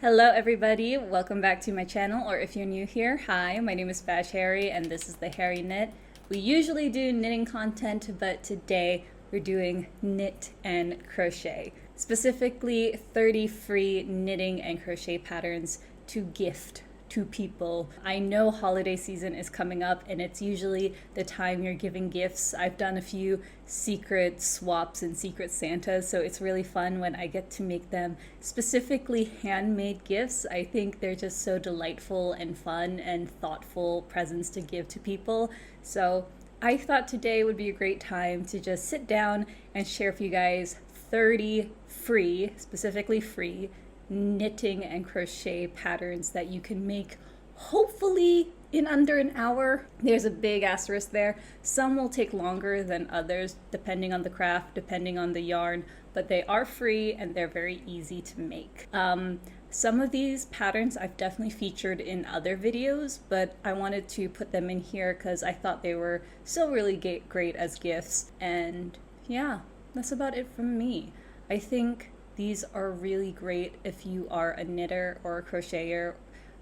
Hello everybody, welcome back to my channel, or if you're new here, hi, my name is Bash Harry and this is the Harry Knit. We usually do knitting content, but today we're doing knit and crochet. Specifically 30 free knitting and crochet patterns to gift to people. I know holiday season is coming up and it's usually the time you're giving gifts. I've done a few secret swaps and secret Santas, so it's really fun when I get to make them specifically handmade gifts. I think they're just so delightful and fun and thoughtful presents to give to people. So I thought today would be a great time to just sit down and share with you guys 30 free, specifically free, knitting and crochet patterns that you can make hopefully in under an hour. There's a big asterisk there. Some will take longer than others depending on the craft, depending on the yarn, but they are free and they're very easy to make. Some of these patterns I've definitely featured in other videos, but I wanted to put them in here because I thought they were still really great as gifts. And yeah, that's about it from me. I think these are really great if you are a knitter or a crocheter,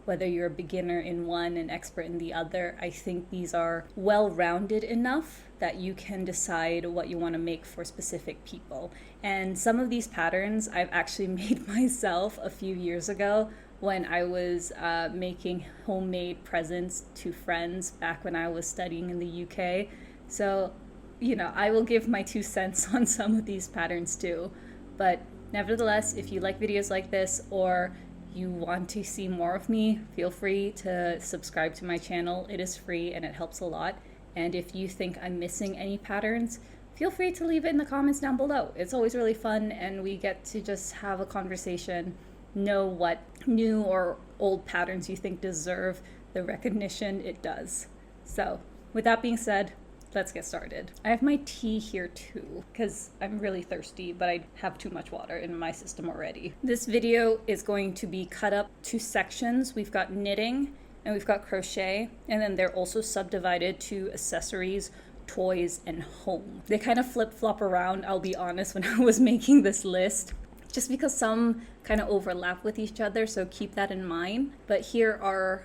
whether you're a beginner in one and expert in the other. I think these are well-rounded enough that you can decide what you want to make for specific people. And some of these patterns I've actually made myself a few years ago when I was making homemade presents to friends back when I was studying in the UK. So, you know, I will give my 2 cents on some of these patterns too. But nevertheless, if you like videos like this or you want to see more of me, feel free to subscribe to my channel. It is free and it helps a lot. And if you think I'm missing any patterns, feel free to leave it in the comments down below. It's always really fun and we get to just have a conversation, know what new or old patterns you think deserve the recognition it does. So with that being said, let's get started. I have my tea here too because I'm really thirsty, but I have too much water in my system already. This video is going to be cut up to sections. We've got knitting and we've got crochet, and then they're also subdivided to accessories, toys, and home. They kind of flip-flop around, I'll be honest, when I was making this list, just because some kind of overlap with each other, so keep that in mind. But here are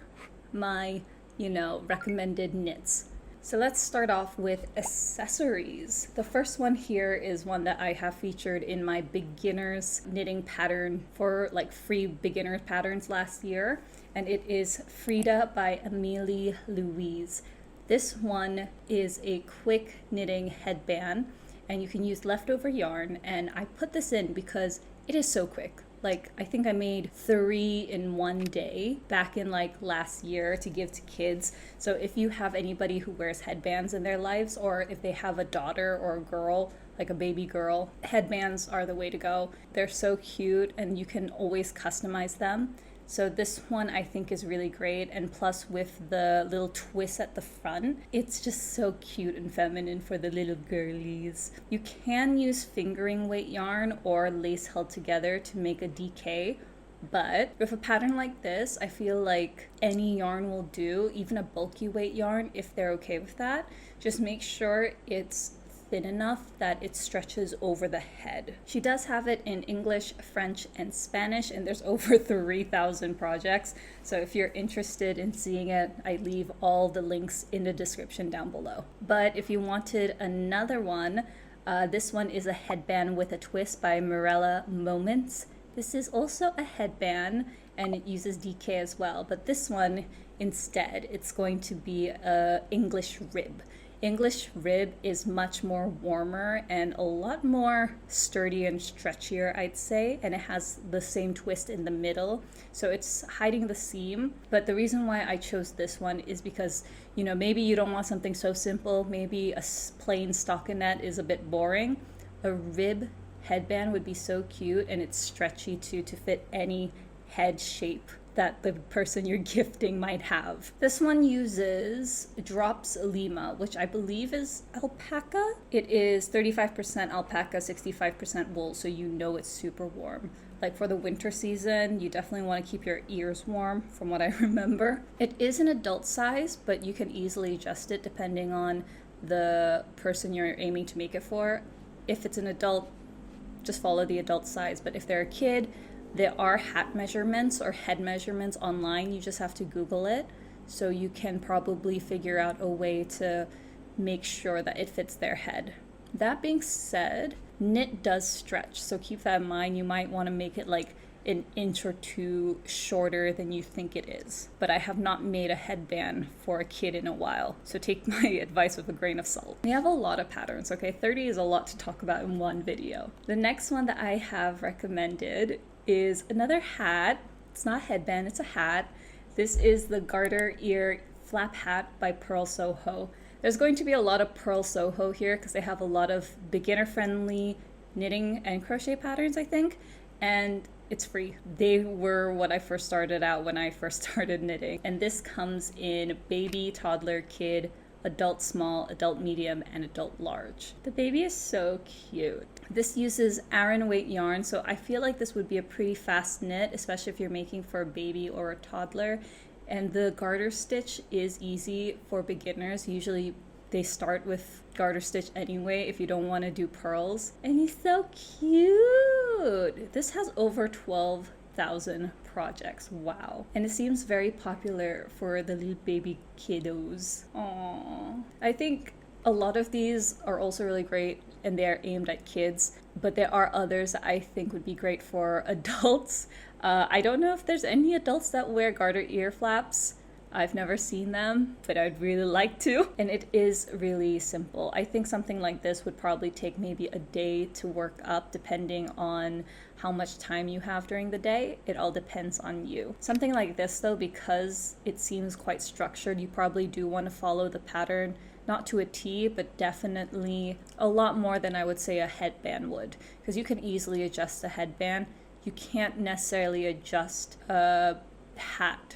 my, recommended knits. So let's start off with accessories. The first one here is one that I have featured in my beginners knitting pattern for like free beginner patterns last year. And it is Frida by Amélie Louise. This one is a quick knitting headband and you can use leftover yarn. And I put this in because it is so quick. Like, I think I made 3 in one day back in like last year to give to kids. So if you have anybody who wears headbands in their lives, or if they have a daughter or a girl, like a baby girl, headbands are the way to go. They're so cute and you can always customize them. So this one I think is really great, and plus with the little twist at the front, it's just so cute and feminine for the little girlies. You can use fingering weight yarn or lace held together to make a DK, but with a pattern like this, I feel like any yarn will do, even a bulky weight yarn if they're okay with that. Just make sure it's thin enough that it stretches over the head. She does have it in English, French, and Spanish, and there's over 3,000 projects. So if you're interested in seeing it, I leave all the links in the description down below. But if you wanted another one, this one is a headband with a twist by Mirella Moments. This is also a headband and it uses DK as well, but this one instead, it's going to be a English rib. English rib is much more warmer and a lot more sturdy and stretchier, I'd say, and it has the same twist in the middle, so it's hiding the seam. But the reason why I chose this one is because, maybe you don't want something so simple, maybe a plain stockinette is a bit boring. A rib headband would be so cute, and it's stretchy too to fit any head shape that the person you're gifting might have. This one uses Drops Lima, which I believe is alpaca. It is 35% alpaca, 65% wool, so it's super warm. Like for the winter season, you definitely want to keep your ears warm from what I remember. It is an adult size, but you can easily adjust it depending on the person you're aiming to make it for. If it's an adult, just follow the adult size, but if they're a kid, There are hat measurements or head measurements online. You just have to Google it. So you can probably figure out a way to make sure that it fits their head. That being said, knit does stretch. So keep that in mind. You might want to make it like an inch or two shorter than you think it is. But I have not made a headband for a kid in a while, so take my advice with a grain of salt. We have a lot of patterns, okay? 30 is a lot to talk about in one video. The next one that I have recommended is another hat. It's not a headband, it's a hat. This is the garter ear flap hat by Purl Soho. There's going to be a lot of Purl Soho here because they have a lot of beginner-friendly knitting and crochet patterns, I think, and it's free. They were what I first started out when I first started knitting. And this comes in baby, toddler, kid, adult small, adult medium, and adult large. The baby is so cute. This uses Aran weight yarn, so I feel like this would be a pretty fast knit, especially if you're making for a baby or a toddler. And the garter stitch is easy for beginners. Usually they start with garter stitch anyway if you don't want to do pearls. And he's so cute. This has over 12,000 projects. Wow. And it seems very popular for the little baby kiddos. Aww. I think a lot of these are also really great and they're aimed at kids, but there are others that I think would be great for adults. I don't know if there's any adults that wear garter ear flaps. I've never seen them, but I'd really like to. And it is really simple. I think something like this would probably take maybe a day to work up, depending on how much time you have during the day. It all depends on you. Something like this though, because it seems quite structured, you probably do want to follow the pattern, not to a T, but definitely a lot more than I would say a headband would, because you can easily adjust a headband. You can't necessarily adjust a hat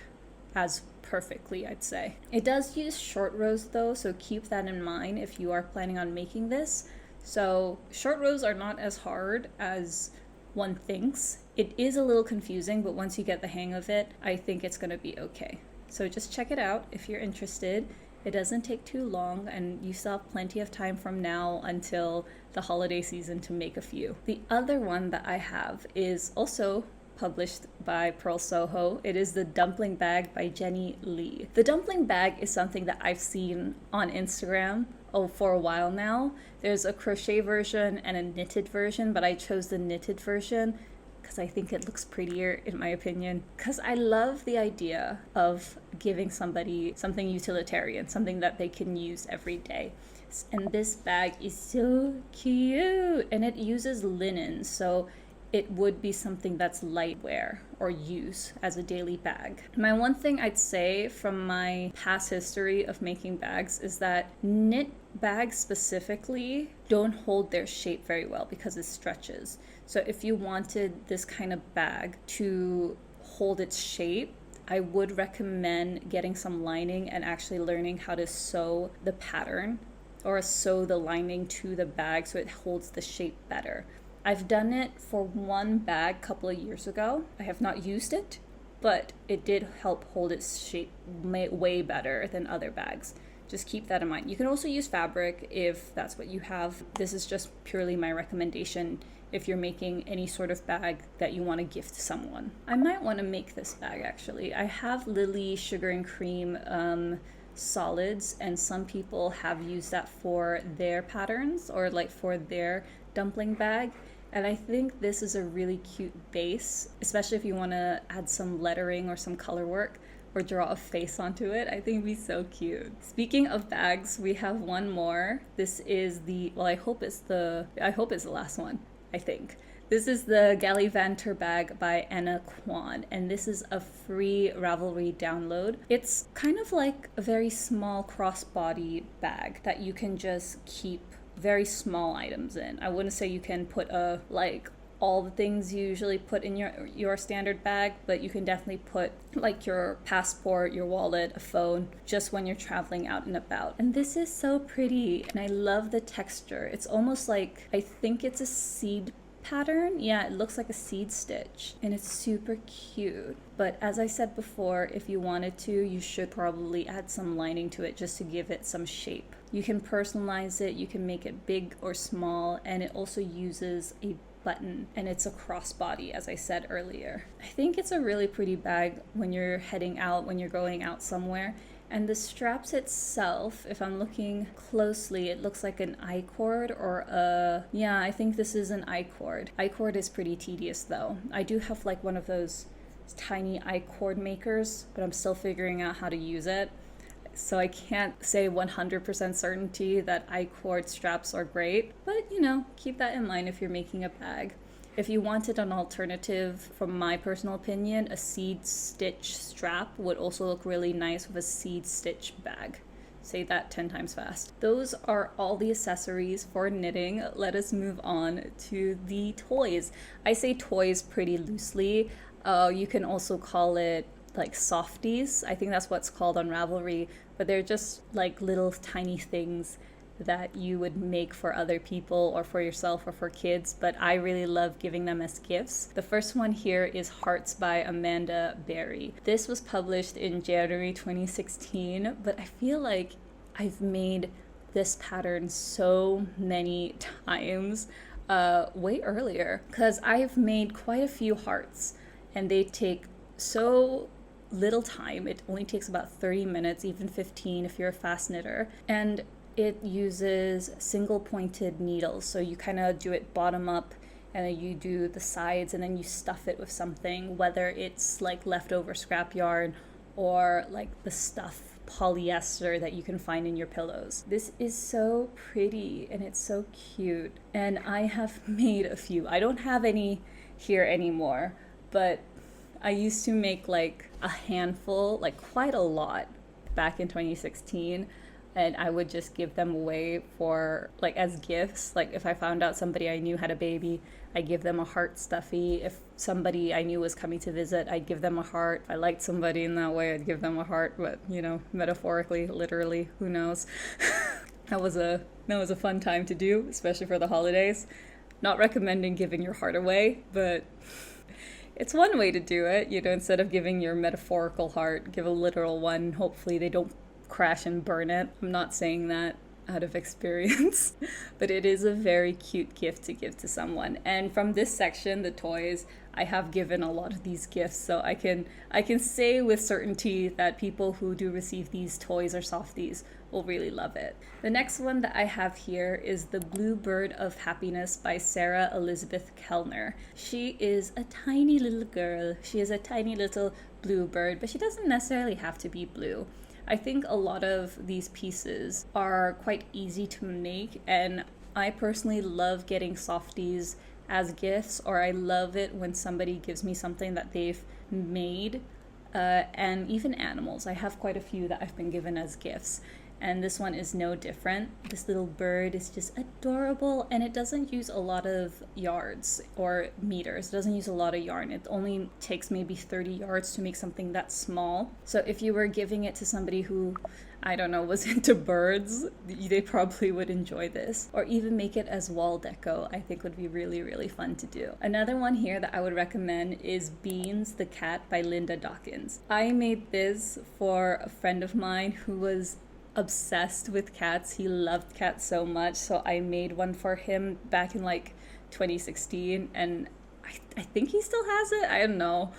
as perfectly, I'd say. It does use short rows though, so keep that in mind if you are planning on making this. So short rows are not as hard as one thinks. It is a little confusing, but once you get the hang of it, I think it's gonna be okay. So just check it out if you're interested. It doesn't take too long, and you still have plenty of time from now until the holiday season to make a few. The other one that I have is also published by Purl Soho. It is the dumpling bag by Jenny Lee. The dumpling bag is something that I've seen on Instagram for a while now. There's a crochet version and a knitted version, but I chose the knitted version because I think it looks prettier, in my opinion. Because I love the idea of giving somebody something utilitarian, something that they can use every day. And this bag is so cute, and it uses linen, so it would be something that's light wear or use as a daily bag. My one thing I'd say from my past history of making bags is that knit bags specifically don't hold their shape very well because it stretches. So if you wanted this kind of bag to hold its shape, I would recommend getting some lining and actually learning how to sew the pattern or sew the lining to the bag so it holds the shape better. I've done it for one bag a couple of years ago. I have not used it, but it did help hold its shape way better than other bags. Just keep that in mind. You can also use fabric if that's what you have. This is just purely my recommendation if you're making any sort of bag that you want to gift to someone. I might want to make this bag actually. I have Lily Sugar and Cream solids, and some people have used that for their patterns or like for their dumpling bag. And I think this is a really cute base, especially if you want to add some lettering or some color work or draw a face onto it. I think it'd be so cute. Speaking of bags, we have one more. This is the, well, I hope it's the last one, I think. This is the Gallivanter bag by Anna Kwan, and this is a free Ravelry download. It's kind of like a very small crossbody bag that you can just keep very small items in. I wouldn't say you can put like all the things you usually put in your standard bag, but you can definitely put like your passport, your wallet, a phone, just when you're traveling out and about. And this is so pretty, and I love the texture. It's almost like, I think it's a seed pattern. Yeah, it looks like a seed stitch, and it's super cute. But as I said before, if you wanted to, you should probably add some lining to it just to give it some shape. You can personalize it, you can make it big or small, and it also uses a button, and it's a crossbody, as I said earlier. I think it's a really pretty bag when you're heading out, when you're going out somewhere. And the straps itself, if I'm looking closely, it looks like an I-cord or yeah, I think this is an I-cord. I-cord is pretty tedious though. I do have like one of those tiny I-cord makers, but I'm still figuring out how to use it. So I can't say 100% certainty that I-cord straps are great, but you know, keep that in mind if you're making a bag. If you wanted an alternative, from my personal opinion, a seed stitch strap would also look really nice with a seed stitch bag. Say that 10 times fast. Those are all the accessories for knitting. Let us move on to the toys. I say toys pretty loosely. You can also call it like softies. I think that's what's called on Ravelry, but they're just like little tiny things that you would make for other people or for yourself or for kids, but I really love giving them as gifts. The first one here is Hearts by Amanda Berry. This was published in January 2016, but I feel like I've made this pattern so many times way earlier, because I've made quite a few hearts and they take so little time. It only takes about 30 minutes, even 15 if you're a fast knitter, and it uses single pointed needles. So you kind of do it bottom up and then you do the sides and then you stuff it with something, whether it's like leftover scrap yarn or like the stuff polyester that you can find in your pillows. This is so pretty and it's so cute. And I have made a few. I don't have any here anymore, but I used to make like a handful, like quite a lot back in 2016. And I would just give them away for like as gifts. Like if I found out somebody I knew had a baby, I'd give them a heart stuffy. If somebody I knew was coming to visit, I'd give them a heart. If I liked somebody in that way, I'd give them a heart, but you know, metaphorically, literally, who knows. That was a fun time to do, especially for the holidays. Not recommending giving your heart away, but it's one way to do it. You know, instead of giving your metaphorical heart, give a literal one. Hopefully they don't crash and burn it. I'm not saying that out of experience, but it is a very cute gift to give to someone. And from this section, the toys, I have given a lot of these gifts, so I can say with certainty that people who do receive these toys or softies will really love it. The next one that I have here is The Blue Bird of Happiness by Sarah Elizabeth Kellner. She is a tiny little girl. She is a tiny little blue bird, but she doesn't necessarily have to be blue. I think a lot of these pieces are quite easy to make, and I personally love getting softies as gifts, or I love it when somebody gives me something that they've made, and even animals. I have quite a few that I've been given as gifts, and this one is no different. This little bird is just adorable, and it doesn't use a lot of yards or meters. It doesn't use a lot of yarn. It only takes maybe 30 yards to make something that small. So if you were giving it to somebody who, I don't know, was into birds, they probably would enjoy this. Or even make it as wall deco, I think would be really, really fun to do. Another one here that I would recommend is Beans the Cat by Linda Dawkins. I made this for a friend of mine who was obsessed with cats. He loved cats so much, so I made one for him back in like 2016, and I think he still has it. I don't know,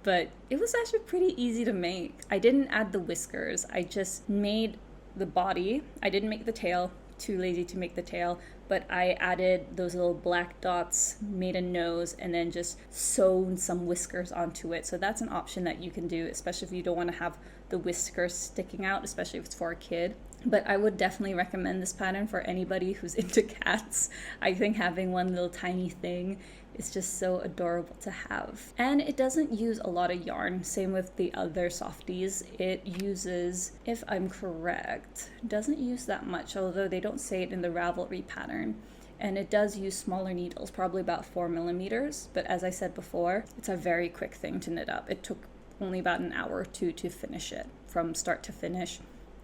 but it was actually pretty easy to make. I didn't add the whiskers. I just made the body. I didn't make the tail. Too lazy to make the tail, but I added those little black dots, made a nose, and then just sewn some whiskers onto it. So that's an option that you can do, especially if you don't want to have the whiskers sticking out, especially if it's for a kid. But I would definitely recommend this pattern for anybody who's into cats. I think having one little tiny thing is just so adorable to have. And it doesn't use a lot of yarn, same with the other softies. It uses, if I'm correct, doesn't use that much, although they don't say it in the Ravelry pattern. And it does use smaller needles, probably about 4 millimeters. But as I said before, it's a very quick thing to knit up. It took only about an hour or two to finish it, from start to finish.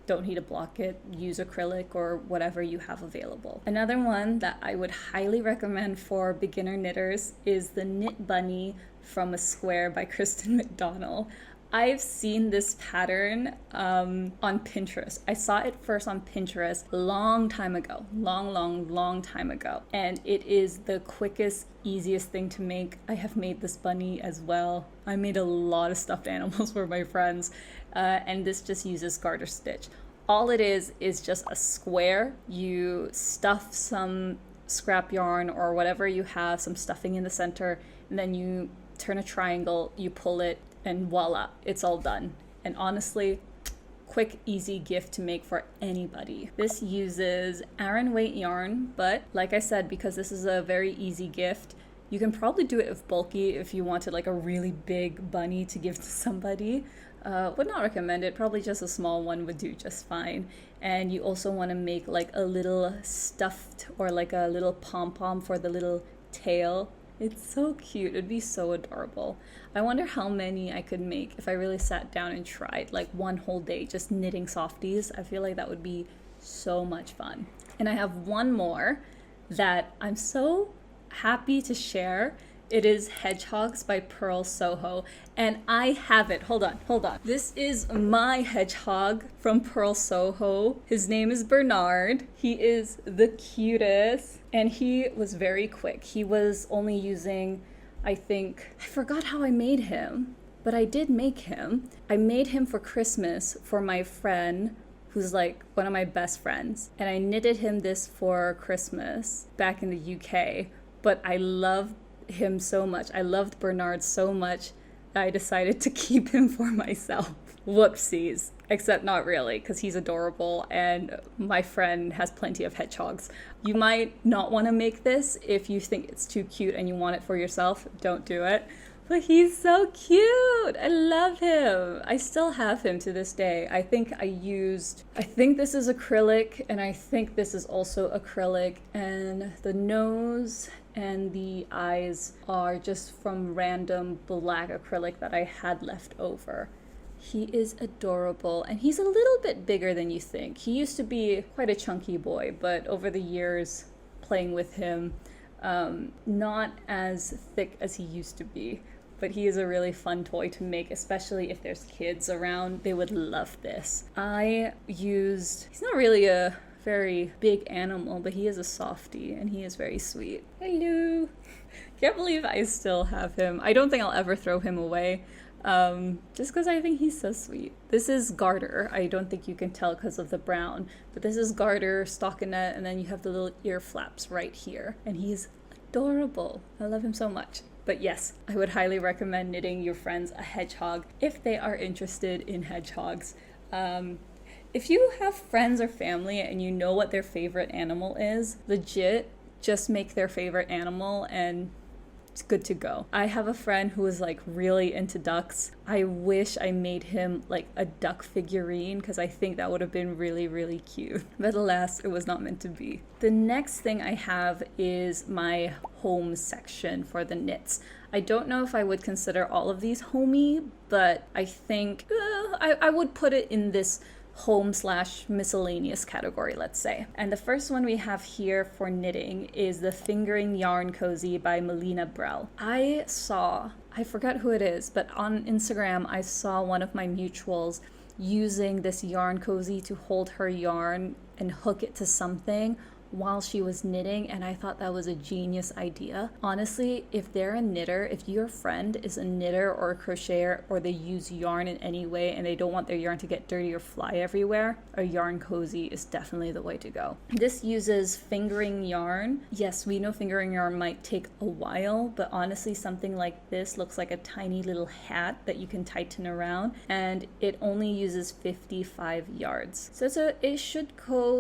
Don't need to block it, use acrylic or whatever you have available. Another one that I would highly recommend for beginner knitters is the Knit Bunny from a Square by Kristen McDonald. I've seen this pattern on Pinterest. I saw it first on Pinterest a long time ago, long time ago. And it is the quickest, easiest thing to make. I have made this bunny as well. I made a lot of stuffed animals for my friends. And this just uses garter stitch. All it is just a square. You stuff some scrap yarn or whatever you have, some stuffing in the center, and then you turn a triangle, you pull it, and voila, it's all done. And honestly, quick, easy gift to make for anybody. This uses Aran weight yarn, but like I said, because this is a very easy gift, you can probably do it with bulky if you wanted like a really big bunny to give to somebody. Would not recommend it, probably just a small one would do just fine. And you also want to make like a little stuffed or like a little pom-pom for the little tail. It's so cute. It'd be so adorable. I wonder how many I could make if I really sat down and tried, like one whole day just knitting softies. I feel like that would be so much fun. And I have one more that I'm so happy to share. It is Hedgehogs by Pearl Soho, and I have it. Hold on. This is my hedgehog from Pearl Soho. His name is Bernard. He is the cutest, and he was very quick. He was only using, I forgot how I made him, but I did make him. I made him for Christmas for my friend, who's like one of my best friends, and I knitted him this for Christmas back in the UK, but I love him so much. I loved Bernard so much that I decided to keep him for myself. Whoopsies. Except not really, because he's adorable and my friend has plenty of hedgehogs. You might not want to make this if you think it's too cute and you want it for yourself. Don't do it. But he's so cute. I love him. I still have him to this day. I think this is acrylic, and I think this is also acrylic, and the nose and the eyes are just from random black acrylic that I had left over. He is adorable, and he's a little bit bigger than you think. He used to be quite a chunky boy, but over the years playing with him, not as thick as he used to be. But he is a really fun toy to make, especially if there's kids around. They would love this. He's not really a very big animal, but he is a softie, and he is very sweet. Hello! Can't believe I still have him. I don't think I'll ever throw him away, just because I think he's so sweet. This is garter. I don't think you can tell because of the brown, but this is garter, stockinette, and then you have the little ear flaps right here, and he's adorable. I love him so much. But yes, I would highly recommend knitting your friends a hedgehog if they are interested in hedgehogs. If you have friends or family and you know what their favorite animal is, legit, just make their favorite animal and it's good to go. I have a friend who is like really into ducks. I wish I made him like a duck figurine because I think that would have been really, really cute. But alas, it was not meant to be. The next thing I have is my home section for the knits. I don't know if I would consider all of these homey, but I think I would put it in this home/miscellaneous category, let's say. And the first one we have here for knitting is the Fingering Yarn Cozy by Melina Brell. I forgot who it is, but on Instagram I saw one of my mutuals using this yarn cozy to hold her yarn and hook it to something while she was knitting, and I thought that was a genius idea. Honestly, if they're a knitter, if your friend is a knitter or a crocheter, or they use yarn in any way and they don't want their yarn to get dirty or fly everywhere, a yarn cozy is definitely the way to go. This uses fingering yarn. Yes, we know fingering yarn might take a while, but honestly something like this looks like a tiny little hat that you can tighten around, and it only uses 55 yards. So it should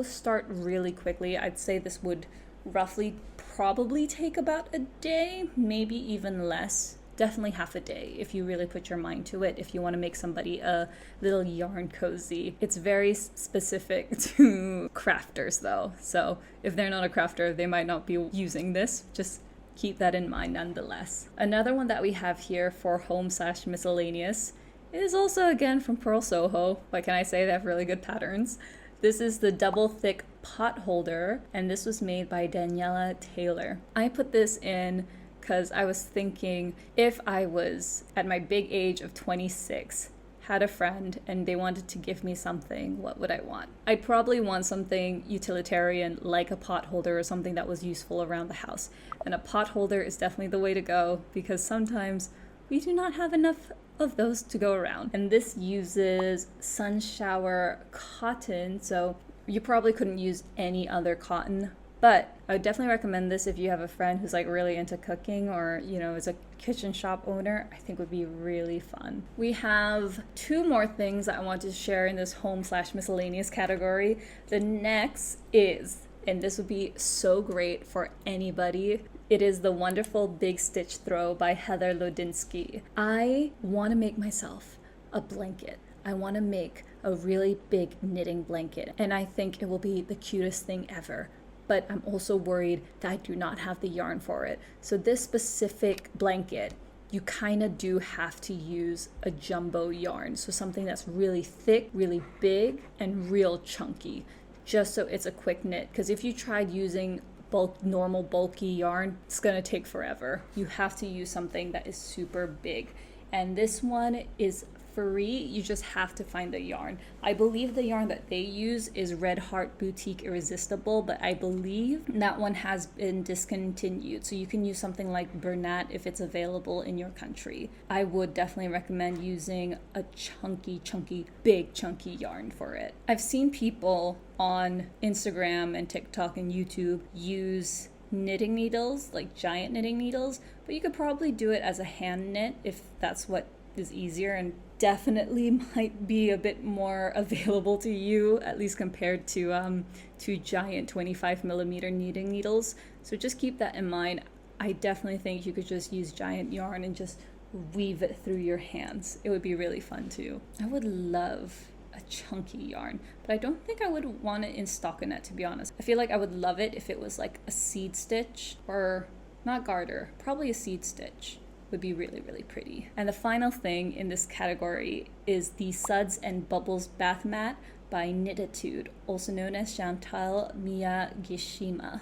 start really quickly. I'd say this would roughly probably take about a day, maybe even less. Definitely half a day if you really put your mind to it, if you want to make somebody a little yarn cozy. It's very specific to crafters though, so if they're not a crafter, they might not be using this. Just keep that in mind nonetheless. Another one that we have here for home/miscellaneous is also again from Pearl Soho. What can I say? They have really good patterns. This is the double thick pot holder, and this was made by Daniela Taylor. I put this in because I was thinking if I was at my big age of 26 had a friend and they wanted to give me something, what would I want? I'd probably want something utilitarian like a pot holder or something that was useful around the house. And a pot holder is definitely the way to go because sometimes we do not have enough of those to go around. And this uses sun shower cotton, so you probably couldn't use any other cotton. But I would definitely recommend this if you have a friend who's like really into cooking or, you know, is a kitchen shop owner. I think would be really fun. We have 2 more things that I want to share in this home/miscellaneous category. The next is, and this would be so great for anybody, it is the wonderful Big Stitch Throw by Heather Lodinsky. I want to make myself a blanket. I want to make a really big knitting blanket, and I think it will be the cutest thing ever. But I'm also worried that I do not have the yarn for it. So this specific blanket, you kind of do have to use a jumbo yarn. So something that's really thick, really big, and real chunky, just so it's a quick knit. Because if you tried using normal bulky yarn, it's gonna take forever. You have to use something that is super big. And this one is free, you just have to find the yarn. I believe the yarn that they use is Red Heart Boutique Irresistible, but I believe that one has been discontinued. So you can use something like Brunei if it's available in your country. I would definitely recommend using a chunky, big chunky yarn for it. I've seen people on Instagram and TikTok and YouTube use knitting needles, like giant knitting needles, but you could probably do it as a hand knit if that's what is easier and definitely might be a bit more available to you, at least compared to giant 25mm knitting needles. So just keep that in mind. I definitely think you could just use giant yarn and just weave it through your hands. It would be really fun too. I would love a chunky yarn, but I don't think I would want it in stockinette, to be honest. I feel like I would love it if it was like a seed stitch, or not garter, probably a seed stitch. Would be really, really pretty. And the final thing in this category is the Suds and Bubbles Bath Mat by Knititude, also known as Chantal Miyagishima.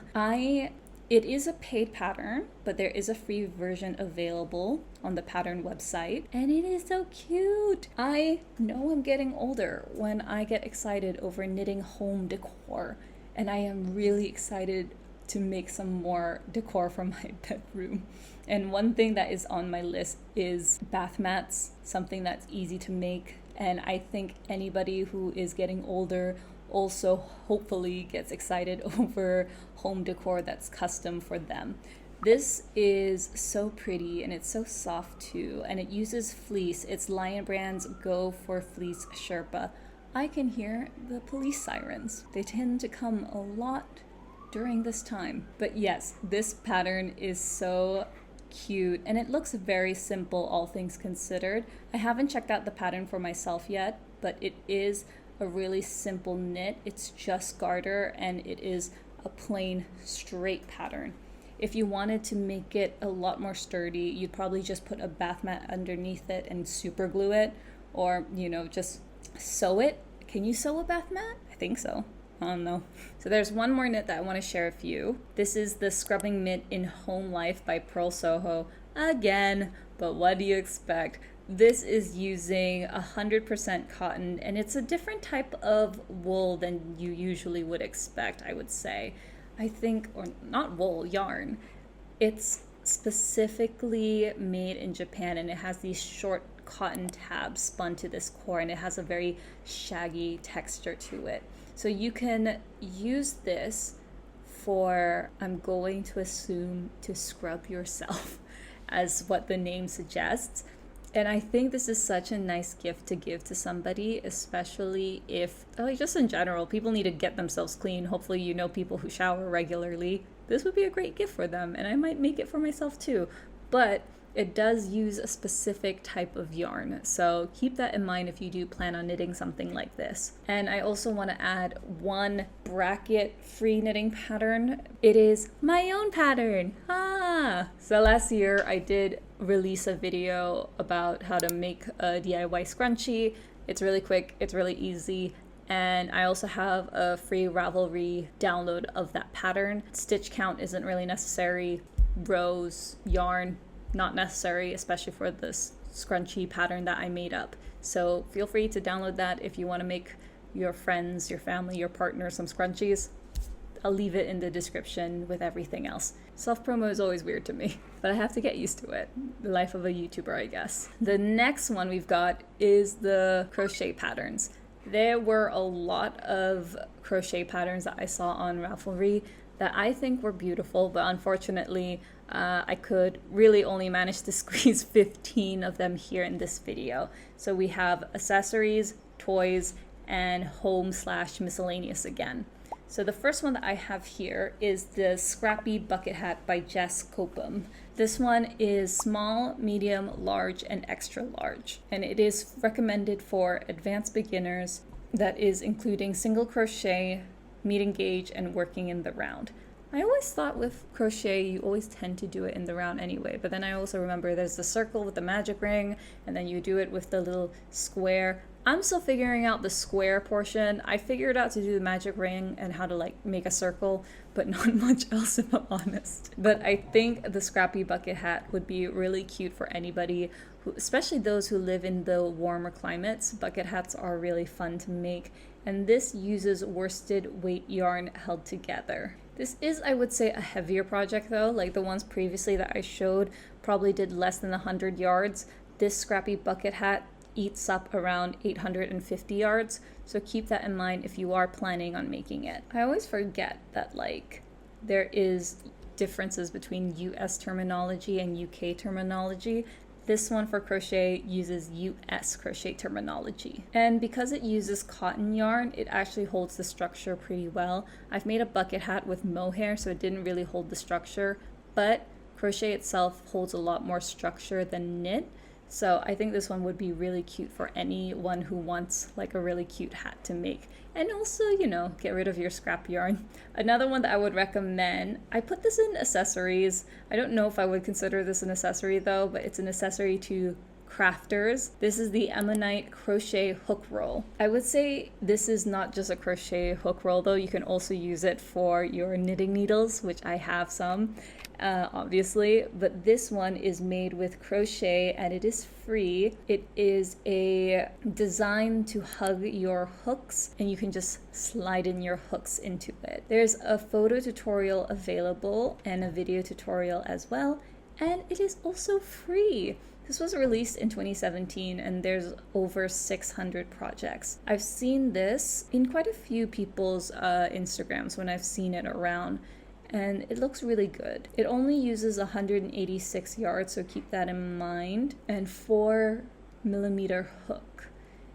It is a paid pattern, but there is a free version available on the pattern website, and it is so cute. I know I'm getting older when I get excited over knitting home decor, and I am really excited to make some more decor for my bedroom. And one thing that is on my list is bath mats, something that's easy to make. And I think anybody who is getting older also hopefully gets excited over home decor that's custom for them. This is so pretty and it's so soft too, and it uses fleece. It's Lion Brand's Go for Fleece Sherpa. I can hear the police sirens. They tend to come a lot during this time. But yes, this pattern is so cute and it looks very simple, all things considered. I haven't checked out the pattern for myself yet, but it is a really simple knit. It's just garter and it is a plain straight pattern. If you wanted to make it a lot more sturdy, you'd probably just put a bath mat underneath it and super glue it, or just sew it. Can you sew a bath mat? I think so. I don't know. So there's one more knit that I want to share with you. This is the Scrubbing Mitt in Home Life by Pearl Soho. Again, but what do you expect? This is using 100% cotton, and it's a different type of wool than you usually would expect, I would say. I think, or not wool, yarn. It's specifically made in Japan, and it has these short cotton tabs spun to this core, and it has a very shaggy texture to it. So you can use this for, I'm going to assume, to scrub yourself, as what the name suggests. And I think this is such a nice gift to give to somebody, especially if, just in general, people need to get themselves clean. Hopefully you know people who shower regularly. This would be a great gift for them, and I might make it for myself too. But it does use a specific type of yarn, so keep that in mind if you do plan on knitting something like this. And I also want to add one bracket-free knitting pattern. It is my own pattern. So last year I did release a video about how to make a DIY scrunchie. It's really quick, it's really easy, and I also have a free Ravelry download of that pattern. Stitch count isn't really necessary. Rows, yarn, not necessary, especially for this scrunchie pattern that I made up. So feel free to download that if you want to make your friends, your family, your partner some scrunchies. I'll leave it in the description with everything else. Self-promo is always weird to me, but I have to get used to it. The life of a YouTuber, I guess. The next one we've got is the crochet patterns. There were a lot of crochet patterns that I saw on Ravelry that I think were beautiful, but unfortunately, I could really only manage to squeeze 15 of them here in this video. So we have accessories, toys, and home/miscellaneous again. So the first one that I have here is the Scrappy Bucket Hat by Jess Copham. This one is small, medium, large, and extra large. And it is recommended for advanced beginners, that is including single crochet, medium gauge, and working in the round. I always thought with crochet, you always tend to do it in the round anyway, but then I also remember there's the circle with the magic ring, and then you do it with the little square. I'm still figuring out the square portion. I figured out to do the magic ring and how to like make a circle, but not much else if I'm honest. But I think the Scrappy Bucket Hat would be really cute for anybody, who, especially those who live in the warmer climates. Bucket hats are really fun to make, and this uses worsted weight yarn held together. This is, I would say, a heavier project though. Like the ones previously that I showed probably did less than 100 yards. This Scrappy Bucket Hat eats up around 850 yards, so keep that in mind if you are planning on making it. I always forget that like there is differences between US terminology and UK terminology. This one for crochet uses US crochet terminology. And because it uses cotton yarn, it actually holds the structure pretty well. I've made a bucket hat with mohair, so it didn't really hold the structure, but crochet itself holds a lot more structure than knit. So I think this one would be really cute for anyone who wants like a really cute hat to make. And also, you know, get rid of your scrap yarn. Another one that I would recommend, I put this in accessories. I don't know if I would consider this an accessory though, but it's an accessory to crafters. This is the Ammonite crochet hook roll. I would say this is not just a crochet hook roll though. You can also use it for your knitting needles, which I have some. Obviously, but this one is made with crochet and it is free. It is a design to hug your hooks, and you can just slide in your hooks into it. There's a photo tutorial available and a video tutorial as well, and it is also free. This was released in 2017 and there's over 600 projects. I've seen this in quite a few people's Instagrams when I've seen it around, and it looks really good. It only uses 186 yards, so keep that in mind, and 4mm hook.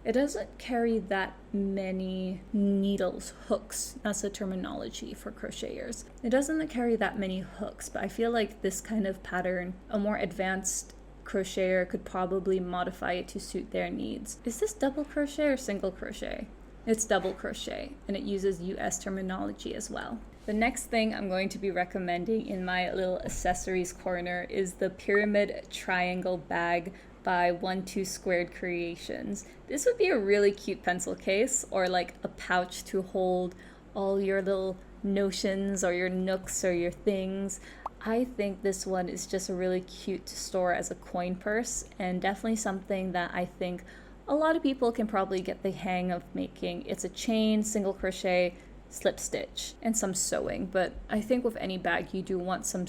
It doesn't carry that many needles, hooks, that's the terminology for crocheters. It doesn't carry that many hooks, but I feel like this kind of pattern, a more advanced crocheter could probably modify it to suit their needs. Is this double crochet or single crochet? It's double crochet, and it uses US terminology as well. The next thing I'm going to be recommending in my little accessories corner is the Pyramid Triangle Bag by 12 Squared Creations. This would be a really cute pencil case, or like a pouch to hold all your little notions or your nooks or your things. I think this one is just a really cute to store as a coin purse, and definitely something that I think a lot of people can probably get the hang of making. It's a chain, single crochet, slip stitch, and some sewing, but I think with any bag you do want some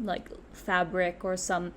like fabric or some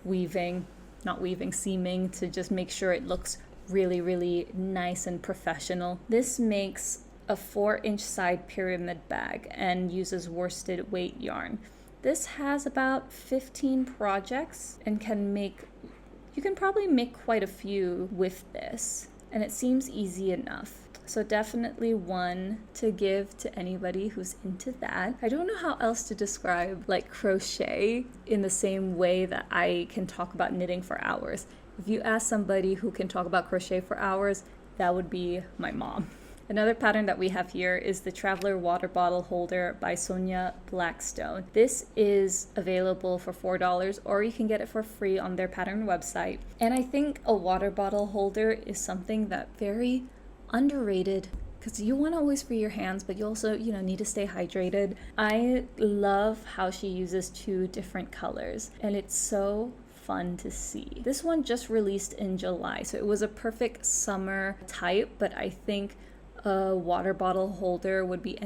weaving, not weaving, seaming, to just make sure it looks really, really nice and professional. This makes a 4-inch side pyramid bag and uses worsted weight yarn. This has about 15 projects and you can probably make quite a few with this, and it seems easy enough. So definitely one to give to anybody who's into that. I don't know how else to describe like crochet in the same way that I can talk about knitting for hours. If you ask somebody who can talk about crochet for hours, that would be my mom. Another pattern that we have here is the Traveler Water Bottle Holder by Sonia Blackstone. This is available for $4, or you can get it for free on their pattern website. And I think a water bottle holder is something that very underrated, because you want to always free your hands, but you also, need to stay hydrated. I love how she uses 2 different colors, and it's so fun to see. This one just released in July, so it was a perfect summer type, but I think a water bottle holder would be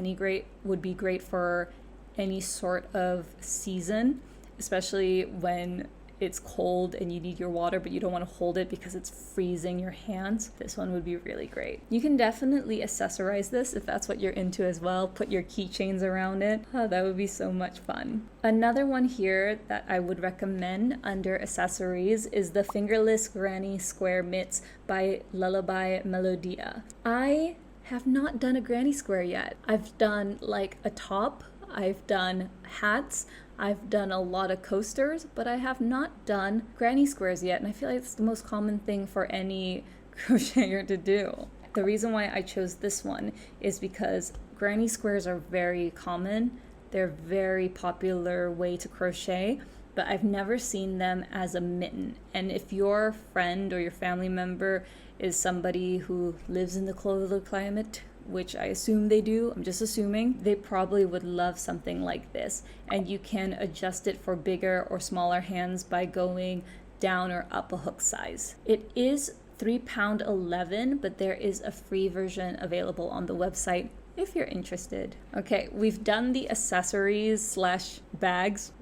great for any sort of season, especially when it's cold and you need your water, but you don't want to hold it because it's freezing your hands. This one would be really great. You can definitely accessorize this if that's what you're into as well. Put your keychains around it. Oh, that would be so much fun. Another one here that I would recommend under accessories is the fingerless granny square mitts by Lullaby Melodia. I have not done a granny square yet. I've done like a top, I've done hats, I've done a lot of coasters, but I have not done granny squares yet, and I feel like it's the most common thing for any crocheter to do. The reason why I chose this one is because granny squares are very common. They're a very popular way to crochet, but I've never seen them as a mitten. And if your friend or your family member is somebody who lives in the colder climate, which I assume they do, I'm just assuming, they probably would love something like this. And you can adjust it for bigger or smaller hands by going down or up a hook size. It is £3.11, but there is a free version available on the website if you're interested. Okay, we've done the accessories / bags.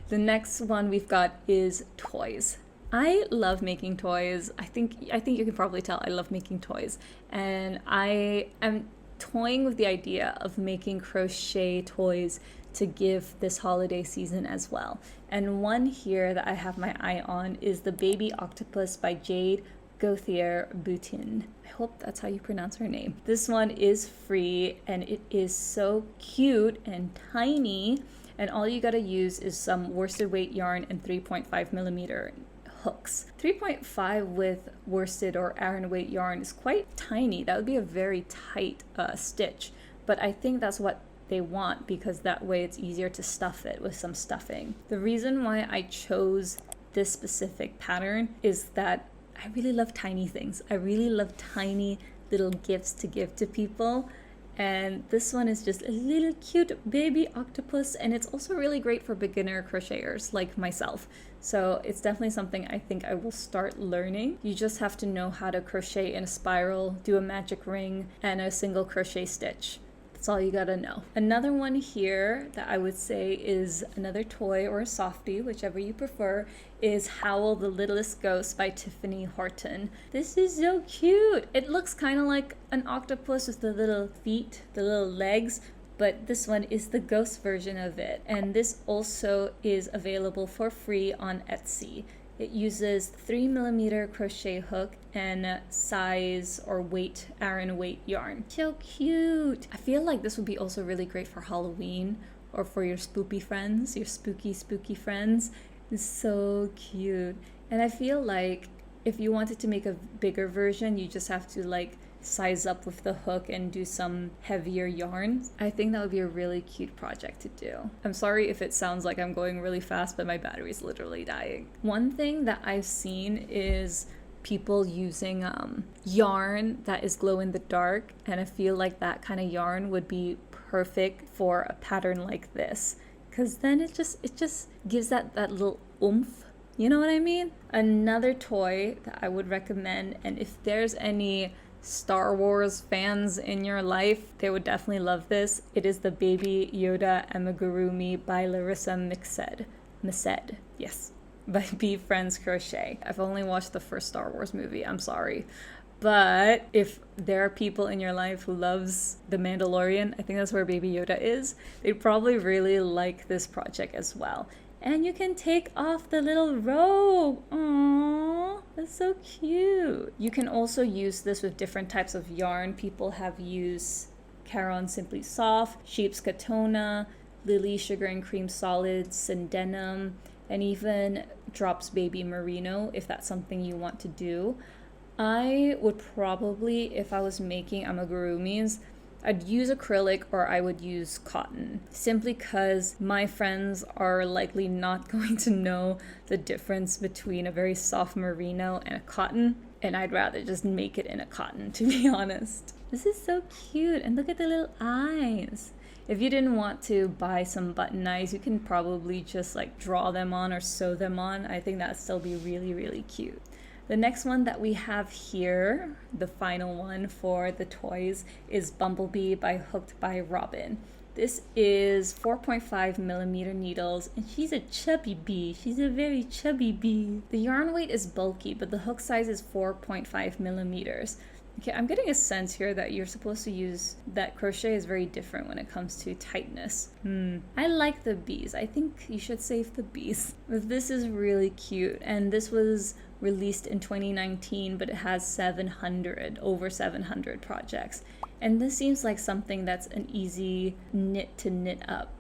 The next one we've got is toys. I love making toys. I think you can probably tell I love making toys. And I am toying with the idea of making crochet toys to give this holiday season as well. And one here that I have my eye on is the Baby Octopus by Jade Gauthier Boutin. I hope that's how you pronounce her name. This one is free and it is so cute and tiny, and all you gotta use is some worsted weight yarn and 3.5mm hooks. 3.5 with worsted or Aran weight yarn is quite tiny. That would be a very tight stitch, but I think that's what they want because that way it's easier to stuff it with some stuffing. The reason why I chose this specific pattern is that I really love tiny things. I really love tiny little gifts to give to people. And this one is just a little cute baby octopus, and it's also really great for beginner crocheters like myself. So it's definitely something I think I will start learning. You just have to know how to crochet in a spiral, do a magic ring, and a single crochet stitch. That's all you gotta know. Another one here that I would say is another toy or a softie, whichever you prefer, is Howl the Littlest Ghost by Tiffany Horton. This is so cute. It looks kind of like an octopus with the little feet, the little legs, but this one is the ghost version of it. And this also is available for free on Etsy. It uses 3mm crochet hook and size or weight, Aran weight yarn. So cute! I feel like this would be also really great for Halloween or for your spoopy friends, your spooky friends. It's so cute. And I feel like if you wanted to make a bigger version, you just have to like size up with the hook and do some heavier yarn. I think that would be a really cute project to do. I'm sorry if it sounds like I'm going really fast, but my battery's literally dying. One thing that I've seen is people using yarn that is glow in the dark, and I feel like that kind of yarn would be perfect for a pattern like this, because then it just gives that little oomph. You know what I mean? Another toy that I would recommend, and if there's any Star Wars fans in your life, they would definitely love this. It is the Baby Yoda amigurumi by Larissa Messed. Yes, by Be Friends Crochet. I've only watched the first Star Wars movie, I'm sorry. But if there are people in your life who loves The Mandalorian, I think that's where Baby Yoda is, they'd probably really like this project as well. And you can take off the little robe. Aww, that's so cute. You can also use this with different types of yarn. People have used Caron Simply Soft, Sheep's Katona, Lily Sugar and Cream Solid, Syndenim, and even Drops Baby Merino if that's something you want to do. I would probably, if I was making amigurumis, I'd use acrylic or I would use cotton, simply because my friends are likely not going to know the difference between a very soft merino and a cotton, and I'd rather just make it in a cotton, to be honest. This is so cute, and look at the little eyes. If you didn't want to buy some button eyes, you can probably just like draw them on or sew them on. I think that'd still be really, really cute. The next one that we have here, the final one for the toys, is Bumblebee by Hooked by Robin. This is 4.5 millimeter needles, and she's a chubby bee. She's a very chubby bee. The yarn weight is bulky, but the hook size is 4.5 millimeters. Okay, I'm getting a sense here that you're supposed to use that crochet is very different when it comes to tightness. I like the bees. I think you should save the bees. But this is really cute, and this was released in 2019, but it has over 700 projects. And this seems like something that's an easy knit to knit up.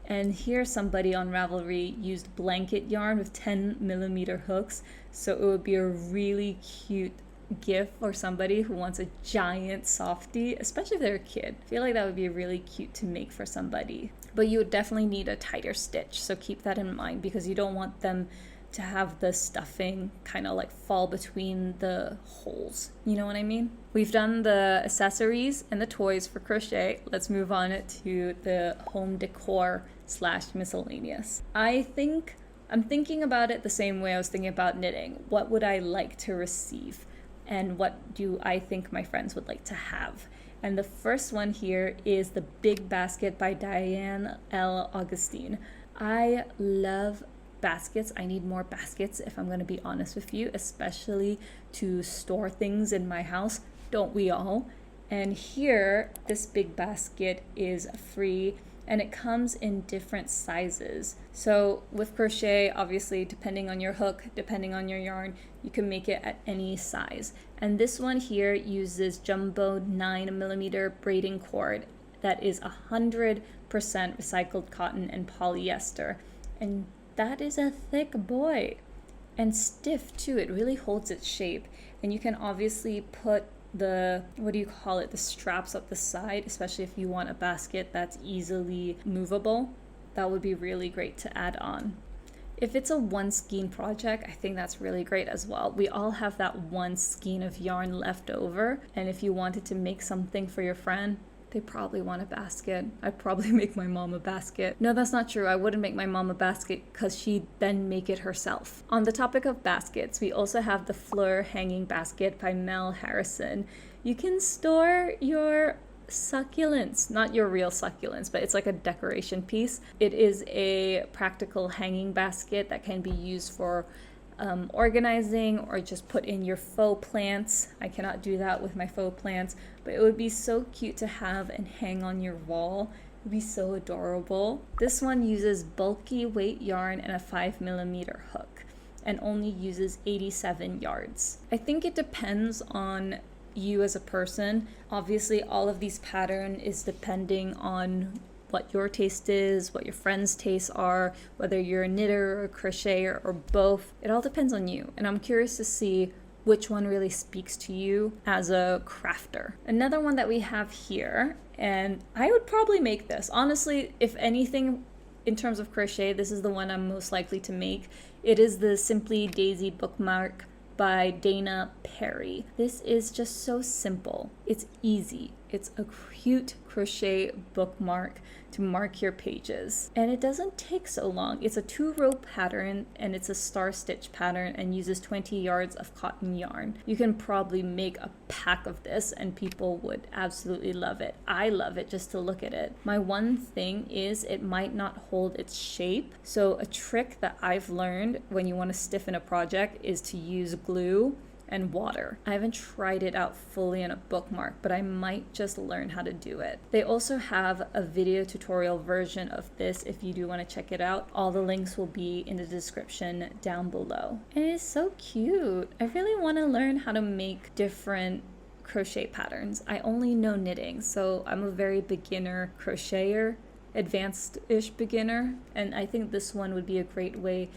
And here somebody on Ravelry used blanket yarn with 10 millimeter hooks, so it would be a really cute gift for somebody who wants a giant softie, especially if they're a kid. I feel like that would be really cute to make for somebody. But you would definitely need a tighter stitch, so keep that in mind because you don't want them to have the stuffing kind of like fall between the holes. You know what I mean? We've done the accessories and the toys for crochet. Let's move on to the home decor / miscellaneous. I'm thinking about it the same way I was thinking about knitting. What would I like to receive? And what do I think my friends would like to have? And the first one here is the Big Basket by Diane L. Augustine. I love baskets. I need more baskets if I'm going to be honest with you, especially to store things in my house. Don't we all? And here, this big basket is free and it comes in different sizes. So with crochet, obviously, depending on your hook, depending on your yarn, you can make it at any size. And this one here uses jumbo 9 millimeter braiding cord that is 100% recycled cotton and polyester. And that is a thick boy and stiff too. It really holds its shape. And you can obviously put the straps up the side, especially if you want a basket that's easily movable. That would be really great to add on. If it's a one skein project, I think that's really great as well. We all have that one skein of yarn left over, and if you wanted to make something for your friend, they probably want a basket. I'd probably make my mom a basket. No, that's not true. I wouldn't make my mom a basket because she'd then make it herself. On the topic of baskets, we also have the Fleur Hanging Basket by Mel Harrison. You can store your succulents, not your real succulents, but it's like a decoration piece. It is a practical hanging basket that can be used for organizing or just put in your faux plants. I cannot do that with my faux plants, but it would be so cute to have and hang on your wall. It would be so adorable. This one uses bulky weight yarn and a 5 millimeter hook and only uses 87 yards. I think it depends on you as a person. Obviously, all of these pattern is depending on what your taste is, what your friends' tastes are, whether you're a knitter or a crocheter or both. It all depends on you. And I'm curious to see which one really speaks to you as a crafter. Another one that we have here, and I would probably make this. Honestly, if anything, in terms of crochet, this is the one I'm most likely to make. It is the Simply Daisy bookmark by Dana Perry. This is just so simple. It's easy. It's a cute crochet bookmark to mark your pages. And it doesn't take so long. It's a 2-row pattern and it's a star stitch pattern and uses 20 yards of cotton yarn. You can probably make a pack of this and people would absolutely love it. I love it just to look at it. My one thing is it might not hold its shape. So a trick that I've learned when you want to stiffen a project is to use glue and water. I haven't tried it out fully in a bookmark, but I might just learn how to do it. They also have a video tutorial version of this if you do want to check it out. All the links will be in the description down below. And it is so cute. I really want to learn how to make different crochet patterns. I only know knitting, so I'm a very beginner crocheter, advanced-ish beginner, and I think this one would be a great way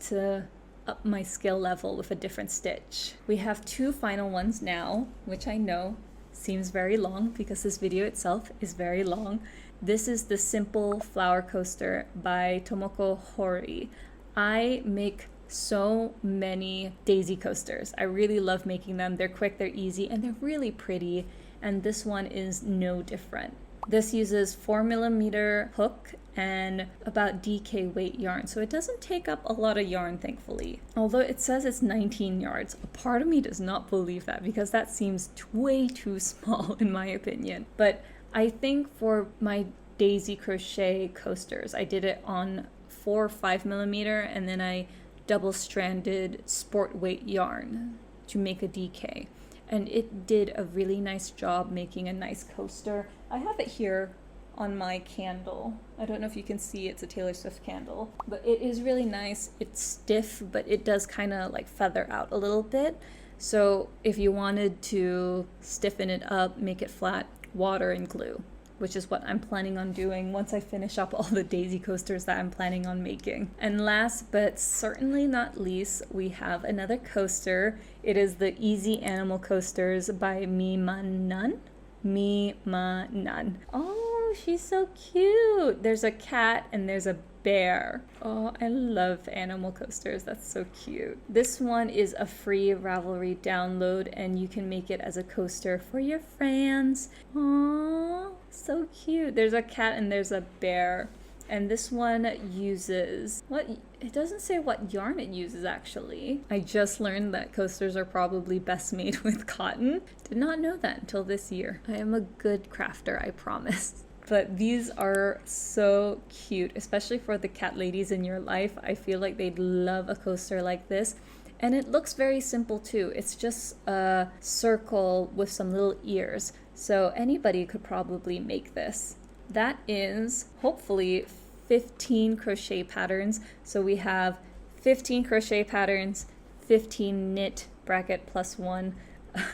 to up my skill level with a different stitch. We have 2 final ones now, which I know seems very long because this video itself is very long. This is the Simple Flower Coaster by Tomoko Hori. I make so many daisy coasters. I really love making them. They're quick, they're easy, and they're really pretty. And this one is no different. This uses 4mm hook and about DK weight yarn, so it doesn't take up a lot of yarn, thankfully. Although it says it's 19 yards, a part of me does not believe that because that seems way too small in my opinion. But I think for my daisy crochet coasters, I did it on 4 or 5mm, and then I double stranded sport weight yarn to make a DK. And it did a really nice job making a nice coaster. I have it here on my candle. I don't know if you can see, it's a Taylor Swift candle, but it is really nice. It's stiff, but it does kind of like feather out a little bit. So if you wanted to stiffen it up, make it flat, water and glue, which is what I'm planning on doing once I finish up all the daisy coasters that I'm planning on making. And last but certainly not least, we have another coaster. It is the Easy Animal Coasters by Mima Nun. Mima Nun. Oh, she's so cute. There's a cat and there's a bear. Oh, I love animal coasters. That's so cute. This one is a free Ravelry download, and you can make it as a coaster for your friends. Aww, so cute. There's a cat and there's a bear. And this one uses, it doesn't say what yarn it uses actually. I just learned that coasters are probably best made with cotton. Did not know that until this year. I am a good crafter, I promise. But these are so cute, especially for the cat ladies in your life. I feel like they'd love a coaster like this. And it looks very simple too. It's just a circle with some little ears. So anybody could probably make this. That is hopefully 15 crochet patterns. So we have 15 crochet patterns, 15 knit bracket plus 1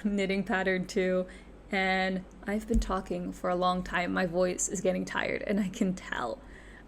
knitting pattern 2. And I've been talking for a long time. My voice is getting tired and I can tell.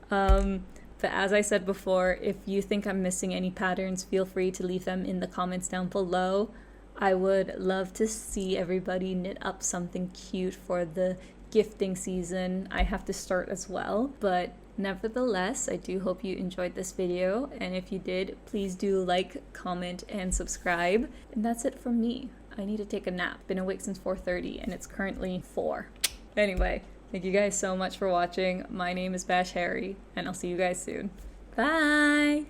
But as I said before, if you think I'm missing any patterns, feel free to leave them in the comments down below. I would love to see everybody knit up something cute for the gifting season. I have to start as well, but nevertheless, I do hope you enjoyed this video, and if you did, please do like, comment, and subscribe. And that's it from me. I need to take a nap. Been awake since 4:30 and it's currently 4. Anyway, thank you guys so much for watching. My name is Bash Harry, and I'll see you guys soon. Bye!